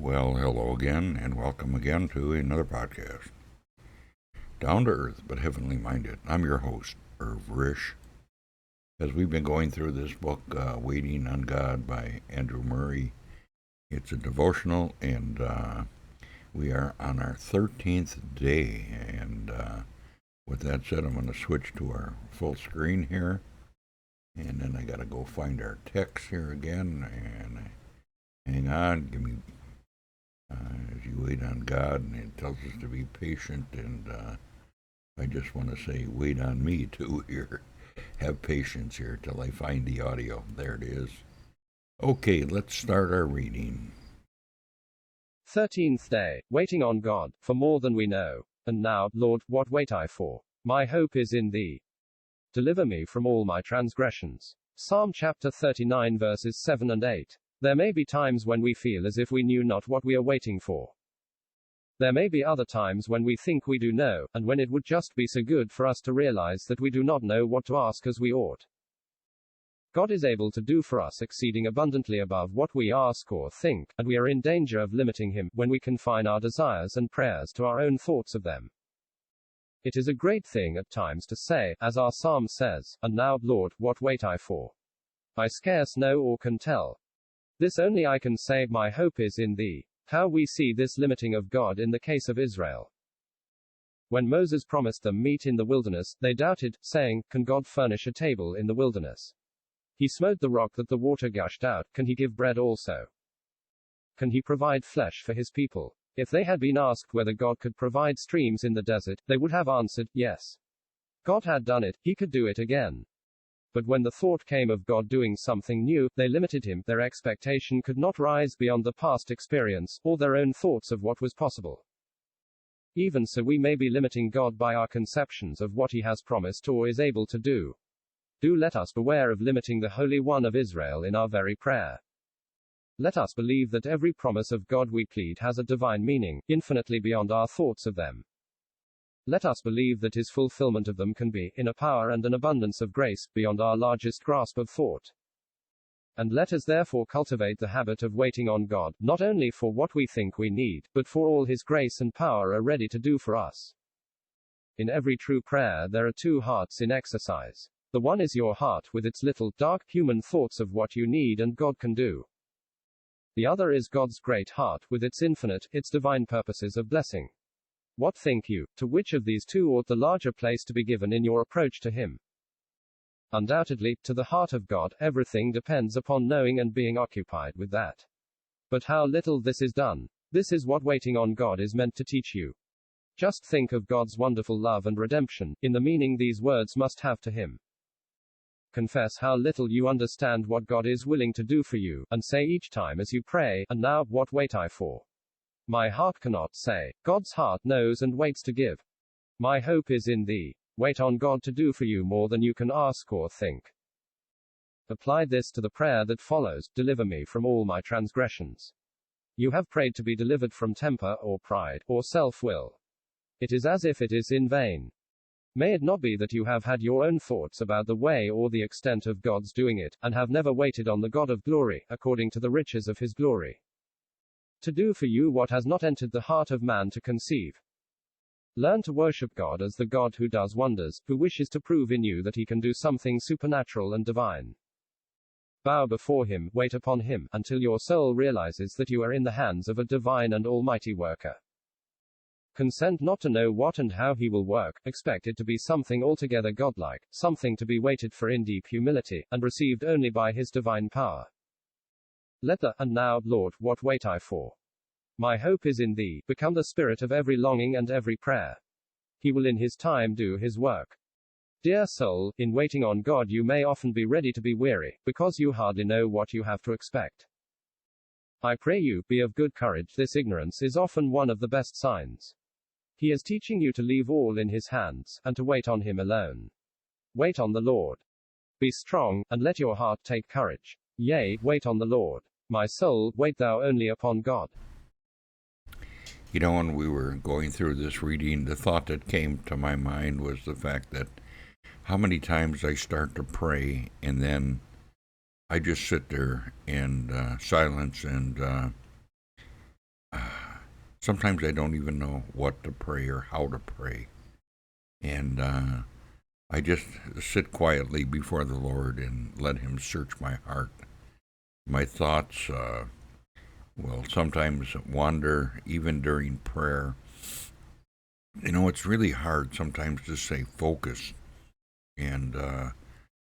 Well, hello again, and welcome again to another podcast. Down to earth, but heavenly minded. I'm your host, Irv Risch. As we've been going through this book, Waiting on God by Andrew Murray, it's a devotional, and we are on our 13th day. And with that said, I'm going to switch to our full screen here. And then I got to go find our text here again. And hang on, give me. As you wait on God, and it tells us to be patient, and I just want to say, wait on me too here. Have patience here till I find the audio. There it is. Okay, let's start our reading. 13th day, waiting on God, for more than we know. And now, Lord, what wait I for? My hope is in Thee. Deliver me from all my transgressions. Psalm chapter 39 verses 7 and 8. There may be times when we feel as if we knew not what we are waiting for. There may be other times when we think we do know, and when it would just be so good for us to realize that we do not know what to ask as we ought. God is able to do for us exceeding abundantly above what we ask or think, and we are in danger of limiting Him when we confine our desires and prayers to our own thoughts of them. It is a great thing at times to say, as our psalm says, and now, Lord, what wait I for? I scarce know or can tell. This only I can say, my hope is in Thee. How we see this limiting of God in the case of Israel. When Moses promised them meat in the wilderness, they doubted, saying, Can God furnish a table in the wilderness? He smote the rock that the water gushed out, can He give bread also? Can He provide flesh for His people? If they had been asked whether God could provide streams in the desert, they would have answered, yes. God had done it, He could do it again. But when the thought came of God doing something new, they limited Him. Their expectation could not rise beyond the past experience, or their own thoughts of what was possible. Even so, we may be limiting God by our conceptions of what He has promised or is able to do. Do let us beware of limiting the Holy One of Israel in our very prayer. Let us believe that every promise of God we plead has a divine meaning, infinitely beyond our thoughts of them. Let us believe that His fulfillment of them can be, in a power and an abundance of grace, beyond our largest grasp of thought. And let us therefore cultivate the habit of waiting on God, not only for what we think we need, but for all His grace and power are ready to do for us. In every true prayer there are two hearts in exercise. The one is your heart with its little, dark, human thoughts of what you need and God can do. The other is God's great heart, with its infinite, its divine purposes of blessing. What think you? To which of these two ought the larger place to be given in your approach to Him? Undoubtedly, to the heart of God, everything depends upon knowing and being occupied with that. But how little this is done. This is what waiting on God is meant to teach you. Just think of God's wonderful love and redemption, in the meaning these words must have to Him. Confess how little you understand what God is willing to do for you, and say each time as you pray, and now, what wait I for? My heart cannot say. God's heart knows and waits to give. My hope is in Thee. Wait on God to do for you more than you can ask or think. Apply this to the prayer that follows, deliver me from all my transgressions. You have prayed to be delivered from temper, or pride, or self-will. It is as if it is in vain. May it not be that you have had your own thoughts about the way or the extent of God's doing it, and have never waited on the God of glory, according to the riches of His glory, to do for you what has not entered the heart of man to conceive. Learn to worship God as the God who does wonders, who wishes to prove in you that He can do something supernatural and divine. Bow before Him, wait upon Him, until your soul realizes that you are in the hands of a divine and almighty worker. Consent not to know what and how He will work, expect it to be something altogether godlike, something to be waited for in deep humility, and received only by His divine power. Let the, and now, Lord, what wait I for? My hope is in Thee, become the spirit of every longing and every prayer. He will in His time do His work. Dear soul, in waiting on God you may often be ready to be weary, because you hardly know what you have to expect. I pray you, be of good courage. This ignorance is often one of the best signs. He is teaching you to leave all in His hands, and to wait on Him alone. Wait on the Lord. Be strong, and let your heart take courage. Yea, wait on the Lord. My soul, wait thou only upon God. You know, when we were going through this reading, the thought that came to my mind was the fact that how many times I start to pray and then I just sit there in silence and Sometimes I don't even know what to pray or how to pray. And I just sit quietly before the Lord and let Him search my heart. My thoughts will sometimes wander even during prayer. It's really hard sometimes to stay focused. And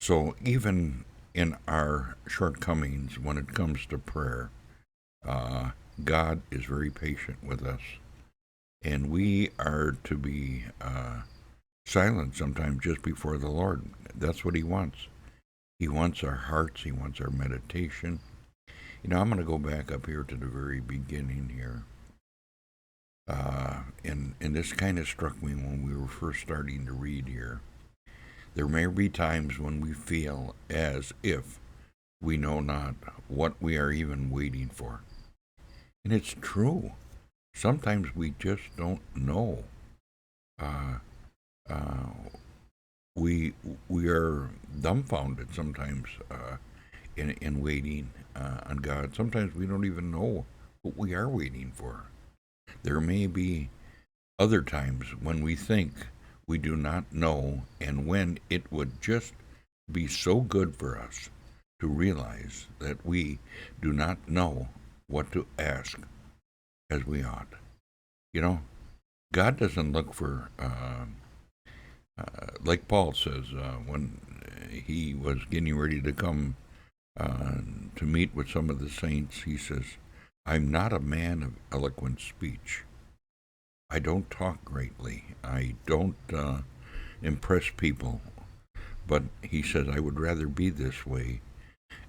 so even in our shortcomings when it comes to prayer, God is very patient with us. And we are to be silent sometimes just before the Lord. That's what He wants. He wants our hearts. He wants our meditation. I'm going to go back up here to the very beginning here. And this kind of struck me when we were first starting to read here. There may be times when we feel as if we know not what we are even waiting for. And it's true. Sometimes we just don't know. We are dumbfounded sometimes in waiting on God. Sometimes we don't even know what we are waiting for. There may be other times when we think we do not know, and when it would just be so good for us to realize that we do not know what to ask as we ought. God doesn't look for, like Paul says, when he was getting ready to come to meet with some of the saints, he says, I'm not a man of eloquent speech. I don't talk greatly. I don't impress people. But he says, I would rather be this way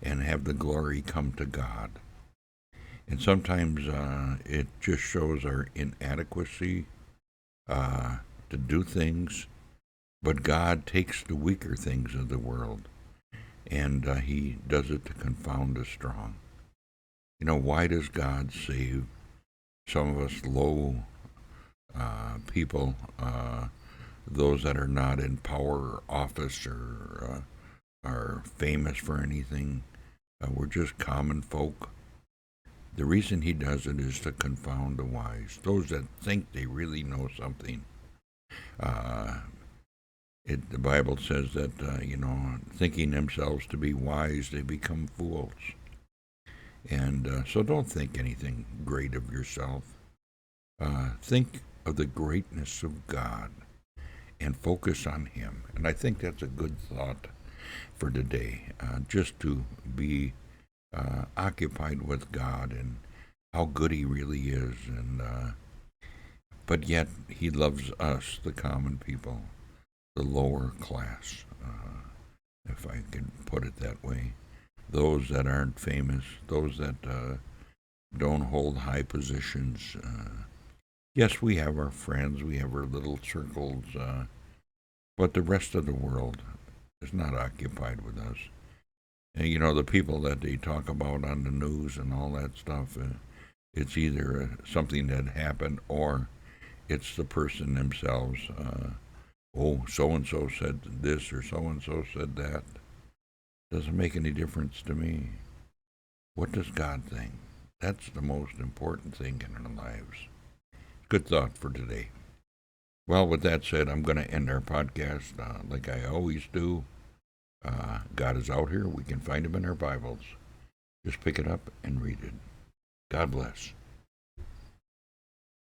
and have the glory come to God. And sometimes it just shows our inadequacy to do things. But God takes the weaker things of the world, and He does it to confound the strong. Why does God save some of us low people, those that are not in power or office or are famous for anything? We're just common folk. The reason He does it is to confound the wise, those that think they really know something. The Bible says that, thinking themselves to be wise, they become fools. And so don't think anything great of yourself. Think of the greatness of God and focus on Him. And I think that's a good thought for today, just to be occupied with God and how good He really is. But yet He loves us, the common people, the lower class, if I can put it that way. Those that aren't famous, those that don't hold high positions. Yes, we have our friends, we have our little circles, but the rest of the world is not occupied with us. And, the people that they talk about on the news and all that stuff, it's either something that happened or it's the person themselves. So-and-so said this or so-and-so said that. Doesn't make any difference to me. What does God think? That's the most important thing in our lives. Good thought for today. Well, with that said, I'm going to end our podcast like I always do. God is out here. We can find Him in our Bibles. Just pick it up and read it. God bless.